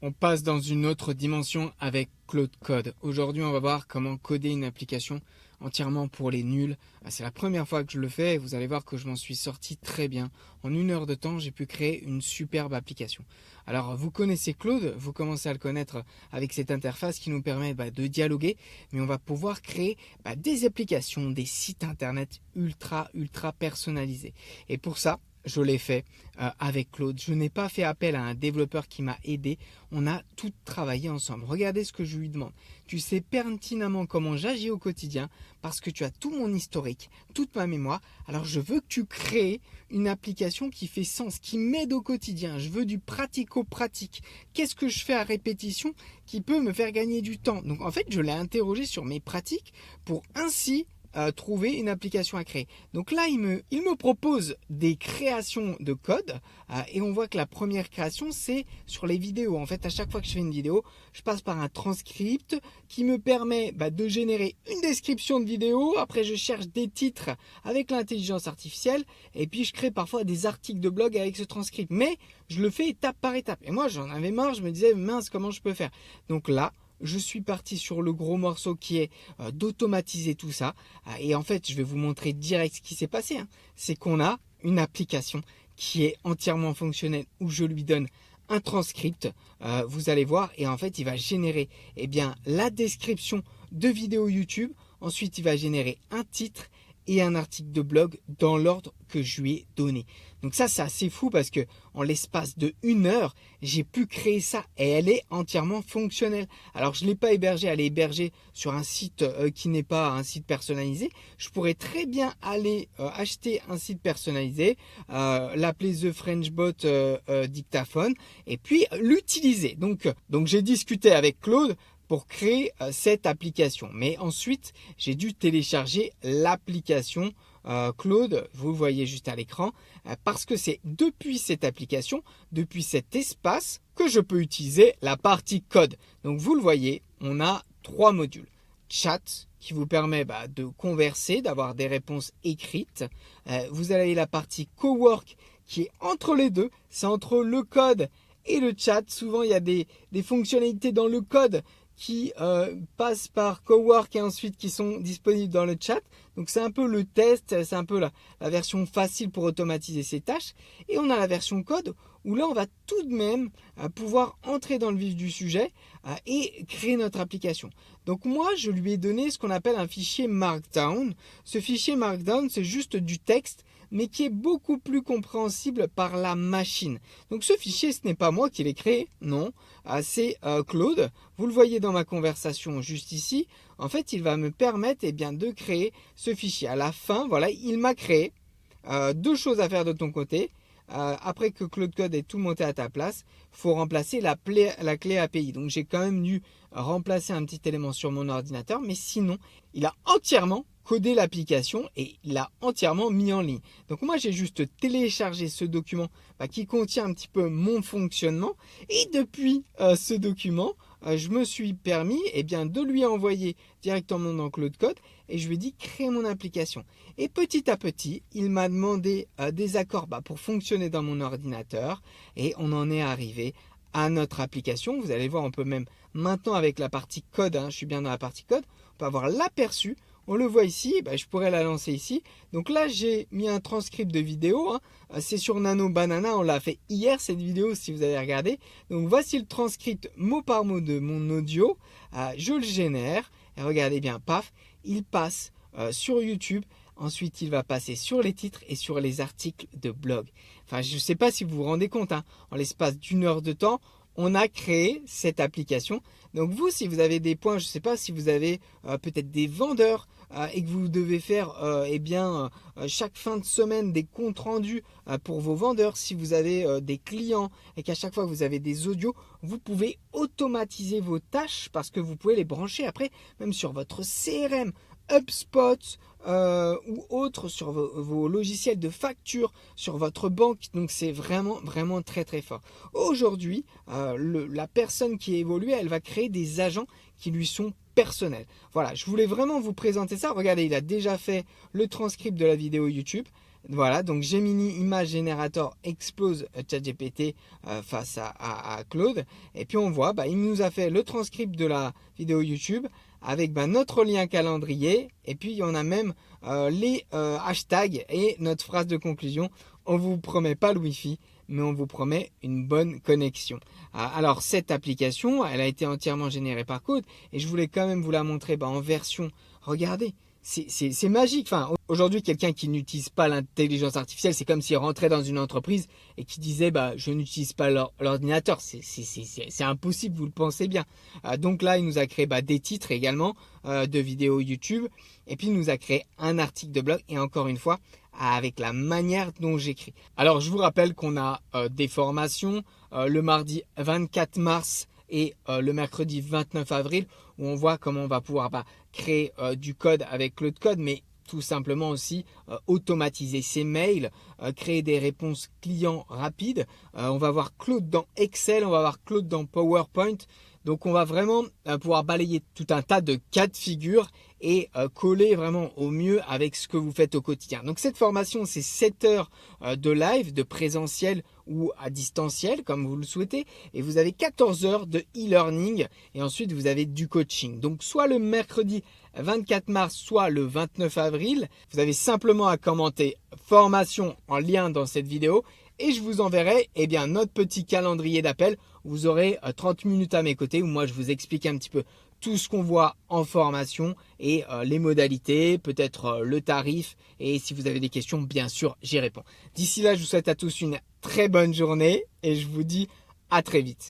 On passe dans une autre dimension avec Claude Code. Aujourd'hui, on va voir comment coder une application entièrement pour les nuls. C'est la première fois que je le fais et vous allez voir que je m'en suis sorti très bien. En 1 heure de temps, j'ai pu créer une superbe application. Alors, vous connaissez Claude, vous commencez à le connaître avec cette interface qui nous permet de dialoguer, mais on va pouvoir créer des applications, des sites internet ultra personnalisés. Et pour ça, je l'ai fait avec Claude. Je n'ai pas fait appel à un développeur qui m'a aidé. On a tout travaillé ensemble. Regardez ce que je lui demande. Tu sais pertinemment comment j'agis au quotidien parce que tu as tout mon historique, toute ma mémoire. Alors je veux que tu crées une application qui fait sens, qui m'aide au quotidien. Je veux du pratico-pratique. Qu'est-ce que je fais à répétition qui peut me faire gagner du temps? Donc en fait, je l'ai interrogé sur mes pratiques pour ainsi trouver une application à créer. Donc là, il me propose des créations de code et on voit que la première création, c'est sur les vidéos. En fait, à chaque fois que je fais une vidéo, je passe par un transcript qui me permet de générer une description de vidéo. Après, je cherche des titres avec l'intelligence artificielle et puis je crée parfois des articles de blog avec ce transcript. Mais je le fais étape par étape. Et moi, j'en avais marre. Je me disais, mince, comment je peux faire? Donc là, je suis parti sur le gros morceau qui est d'automatiser tout ça. Et en fait, je vais vous montrer direct ce qui s'est passé. C'est qu'on a une application qui est entièrement fonctionnelle où je lui donne un transcript. Vous allez voir. Et en fait, il va générer la description de vidéo YouTube. Ensuite, il va générer un titre et un article de blog dans l'ordre que je lui ai donné. Donc ça, c'est assez fou parce que en l'espace de 1 heure, j'ai pu créer ça et elle est entièrement fonctionnelle. Alors, je ne l'ai pas hébergée, elle est hébergée sur un site qui n'est pas un site personnalisé. Je pourrais très bien aller acheter un site personnalisé, l'appeler The French Bot Dictaphone et puis l'utiliser. Donc j'ai discuté avec Claude pour créer cette application. Mais ensuite, j'ai dû télécharger l'application Claude, vous le voyez juste à l'écran, parce que c'est depuis cette application, depuis cet espace, que je peux utiliser la partie code. Donc vous le voyez, on a 3 modules. Chat, qui vous permet de converser, d'avoir des réponses écrites. Vous avez la partie cowork, qui est entre les deux, c'est entre le code et le chat. Souvent, il y a des fonctionnalités dans le code qui passent par Cowork et ensuite qui sont disponibles dans le chat. Donc c'est un peu le test, c'est un peu la version facile pour automatiser ces tâches. Et on a la version code où là on va tout de même pouvoir entrer dans le vif du sujet et créer notre application. Donc moi je lui ai donné ce qu'on appelle un fichier Markdown. Ce fichier Markdown, c'est juste du texte mais qui est beaucoup plus compréhensible par la machine. Donc ce fichier, ce n'est pas moi qui l'ai créé, non, c'est Claude. Vous le voyez dans ma conversation juste ici. En fait, il va me permettre de créer ce fichier. À la fin, voilà, il m'a créé 2 choses à faire de ton côté. Après que Claude Code ait tout monté à ta place, il faut remplacer la clé API. Donc j'ai quand même dû remplacer un petit élément sur mon ordinateur, mais sinon, il a entièrement codé l'application et il l'a entièrement mis en ligne. Donc moi j'ai juste téléchargé ce document qui contient un petit peu mon fonctionnement et depuis ce document je me suis permis de lui envoyer directement dans Claude Code et je lui ai dit crée mon application. Et petit à petit il m'a demandé des accords pour fonctionner dans mon ordinateur et on en est arrivé à notre application. Vous allez voir, on peut même maintenant avec la partie code, je suis bien dans la partie code, on peut avoir l'aperçu. On le voit ici, je pourrais la lancer ici. Donc là, j'ai mis un transcript de vidéo. C'est sur Nano Banana, on l'a fait hier cette vidéo si vous avez regardé. Donc voici le transcript mot par mot de mon audio. Je le génère. Et regardez bien, paf, il passe sur YouTube. Ensuite, il va passer sur les titres et sur les articles de blog. Enfin, je ne sais pas si vous vous rendez compte, en l'espace d'1 heure de temps, on a créé cette application. Donc vous, si vous avez des points, je ne sais pas si vous avez peut-être des vendeurs et que vous devez faire chaque fin de semaine des comptes rendus pour vos vendeurs. Si vous avez des clients et qu'à chaque fois vous avez des audios, vous pouvez automatiser vos tâches parce que vous pouvez les brancher après même sur votre CRM, HubSpot ou autre, sur vos logiciels de facture, sur votre banque. Donc c'est vraiment très très fort. Aujourd'hui, la personne qui évolue, elle va créer des agents qui lui sont personnels. Voilà, je voulais vraiment vous présenter ça. Regardez, il a déjà fait le transcript de la vidéo YouTube. Voilà, donc Gemini Image Generator explose ChatGPT face à Claude. Et puis on voit, il nous a fait le transcript de la vidéo YouTube avec notre lien calendrier. Et puis on a même les hashtags et notre phrase de conclusion. On vous promet pas le Wi-Fi, mais on vous promet une bonne connexion. Alors cette application, elle a été entièrement générée par Claude. Et je voulais quand même vous la montrer en version. Regardez. C'est magique. Enfin, aujourd'hui, quelqu'un qui n'utilise pas l'intelligence artificielle, c'est comme s'il rentrait dans une entreprise et qui disait je n'utilise pas l'ordinateur. C'est impossible, vous le pensez bien. Donc là, il nous a créé des titres également de vidéos YouTube. Et puis, il nous a créé un article de blog. Et encore une fois, avec la manière dont j'écris. Alors, je vous rappelle qu'on a des formations le mardi 24 mars et le mercredi 29 avril où on voit comment on va pouvoir créer du code avec Claude Code, mais tout simplement aussi automatiser ses mails, créer des réponses clients rapides. On va voir Claude dans Excel, on va voir Claude dans PowerPoint. Donc on va vraiment pouvoir balayer tout un tas de cas de figure et coller vraiment au mieux avec ce que vous faites au quotidien. Donc cette formation, c'est 7 heures de live, de présentiel ou à distanciel comme vous le souhaitez. Et vous avez 14 heures de e-learning et ensuite vous avez du coaching. Donc soit le mercredi 24 mars, soit le 29 avril. Vous avez simplement à commenter formation en lien dans cette vidéo. Et je vous enverrai notre petit calendrier d'appel. Vous aurez 30 minutes à mes côtés où moi je vous explique un petit peu tout ce qu'on voit en formation et les modalités, peut-être le tarif. Et si vous avez des questions, bien sûr, j'y réponds. D'ici là, je vous souhaite à tous une très bonne journée et je vous dis à très vite.